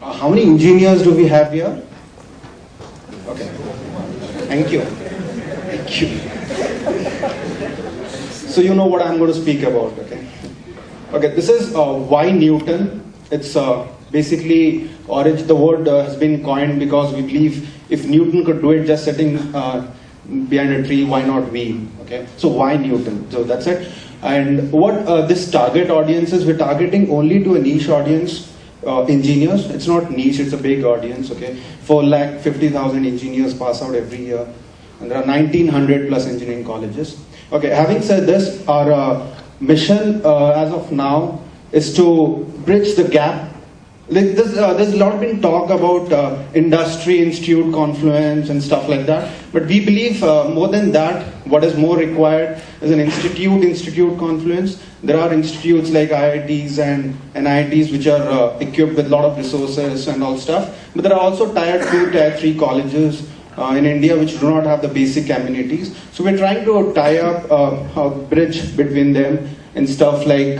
How many engineers do we have here? Okay. Thank you. Thank you. So you know what I'm going to speak about, okay? Okay, this is why Newton. It's basically, the word has been coined because we believe if Newton could do it just sitting behind a tree, why not we? Okay, so why Newton? So that's it. And what this target audience is, we're targeting only to a niche audience, engineers. It's not niche, it's a big audience, okay? 450,000 engineers pass out every year. And there are 1900 plus engineering colleges. Okay, having said this, our mission as of now is to bridge the gap. Like there's a lot been talk about industry, institute, confluence and stuff like that. But we believe more than that, what is more required is an institute confluence. There are institutes like IITs and NITs which are equipped with a lot of resources and all stuff. But there are also tier 2, tier 3 colleges in India which do not have the basic amenities. So we're trying to tie up a bridge between them and stuff like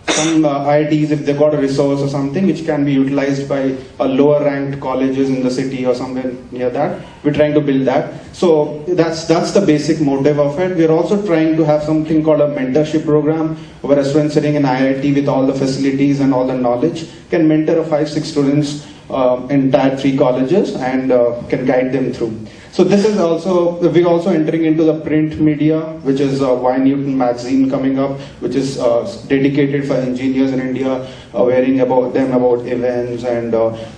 some IITs, if they've got a resource or something which can be utilized by lower ranked colleges in the city or somewhere near that. We're trying to build that. So that's the basic motive of it. We're also trying to have something called a mentorship program where a student sitting in IIT with all the facilities and all the knowledge can mentor 5-6 students in tier 3 colleges and can guide them through. So this is also, we're also entering into the print media, which is Why Newton magazine coming up, which is dedicated for engineers in India, wearing about events and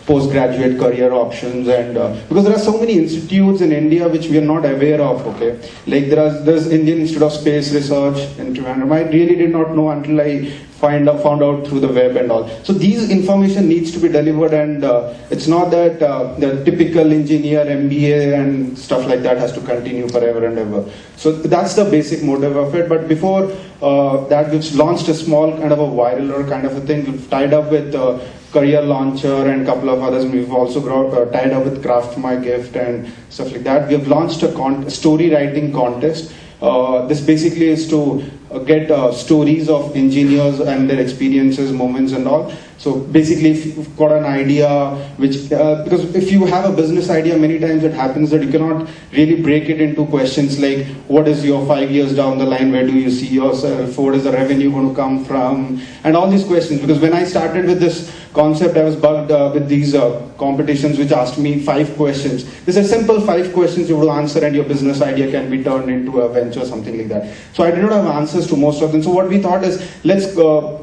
postgraduate career options, and because there are so many institutes in India which we are not aware of, okay? Like there's Indian Institute of Space Research in Trivandrum. I really did not know until I found out through the web and all. So these information needs to be delivered, and it's not that the typical engineer MBA and stuff like that has to continue forever and ever. So that's the basic motive of it. But before that, we've launched a small kind of a viral or kind of a thing. We've tied up with Career Launcher and a couple of others. We've also tied up with Craft My Gift and stuff like that. We have launched a story writing contest. This basically is to get stories of engineers and their experiences, moments and all. So basically, if you've got an idea, which because if you have a business idea, many times it happens that you cannot really break it into questions like, what is your 5 years down the line, where do you see yourself, what is the revenue going to come from, and all these questions. Because when I started with this concept, I was bugged with these competitions which asked me 5 questions. These are simple 5 questions you will answer and your business idea can be turned into a venture, something like that. So I did not have answers to most of them. So what we thought is, let's go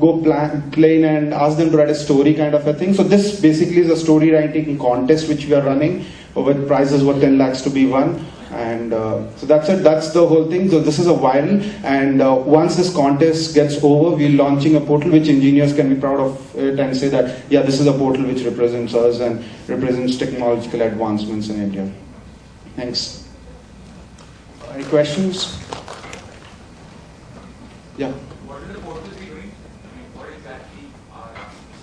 plain and ask them to write a story kind of a thing. So this basically is a story writing contest which we are running with prizes worth 10 lakhs to be won. And so that's it, that's the whole thing. So this is a viral, and once this contest gets over, we're launching a portal which engineers can be proud of it and say that, yeah, this is a portal which represents us and represents technological advancements in India. Thanks. Any questions? Yeah. What is the portal be doing? I mean, what exactly are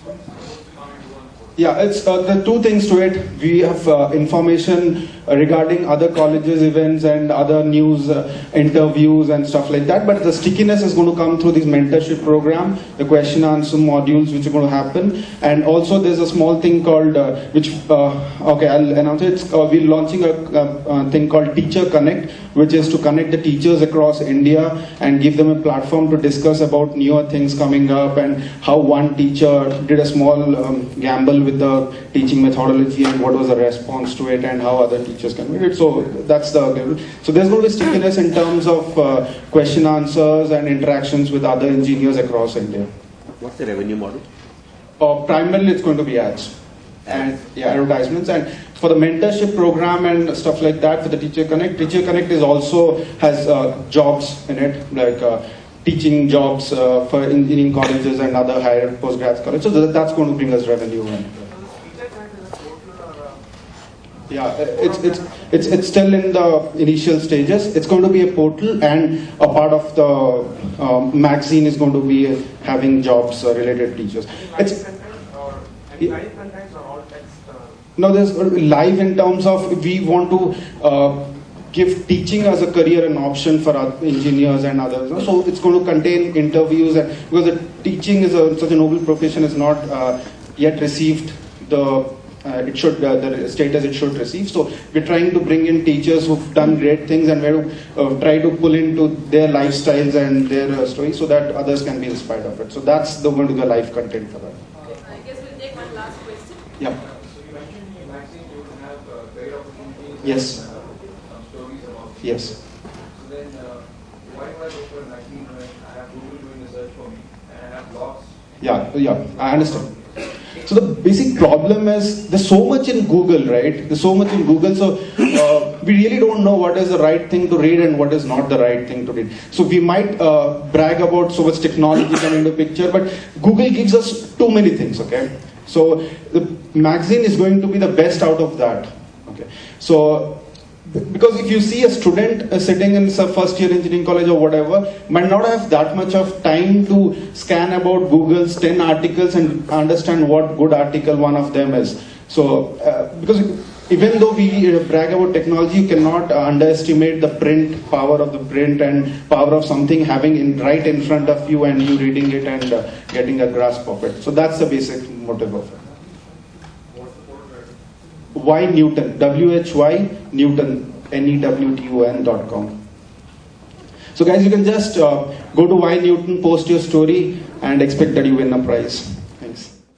students supposed to come and do on the portal? Yeah, it's the two things to it. We have information regarding other colleges, events and other news, interviews and stuff like that. But the stickiness is going to come through this mentorship program, the question answer modules which are going to happen. And also there's a small thing called, okay, I'll announce it. We're launching a thing called Teacher Connect, which is to connect the teachers across India and give them a platform to discuss about newer things coming up and how one teacher did a small gamble with the teaching methodology and what was the response to it and how other teachers can read it. So that's so there's going to be stickiness in terms of question answers and interactions with other engineers across India. What's the revenue model? Primarily it's going to be ads and advertisements. And for the mentorship program and stuff like that, for the Teacher Connect is also has jobs in it, like teaching jobs for engineering colleges and other higher postgrad colleges. So that's going to bring us revenue. Yeah, it's still in the initial stages. It's going to be a portal, and a part of the magazine is going to be having jobs related to teachers. It's live contents or all text? No, there's live in terms of we want to give teaching as a career an option for engineers and others. So it's going to contain interviews, and because the teaching is such a noble profession, is not yet received the status it should receive. So we're trying to bring in teachers who've done great things, and we're try to pull into their lifestyles and their stories so that others can be inspired of it. So that's going to be the live content for that. I guess we'll take one last question. Yeah. So you mentioned in the magazine you will have great opportunities. Yes. And, stories about. Yes. So then, why do I go for a magazine when I have Google doing the search for me and I have blogs? Yeah, I understand. So the basic problem is there's so much in Google, right? There's so much in Google, so we really don't know what is the right thing to read and what is not the right thing to read. So we might brag about so much technology coming into picture, but Google gives us too many things, okay? So the magazine is going to be the best out of that, okay? So because if you see a student sitting in some first year engineering college or whatever, might not have that much of time to scan about Google's 10 articles and understand what good article one of them is. So because even though we brag about technology, you cannot underestimate the print, power of the print and power of something having right in front of you and you reading it and getting a grasp of it. So that's the basic motive of it. Why Newton, WHY Newton, NEWTON.com. So guys, you can just go to Why Newton, post your story and expect that you win a prize.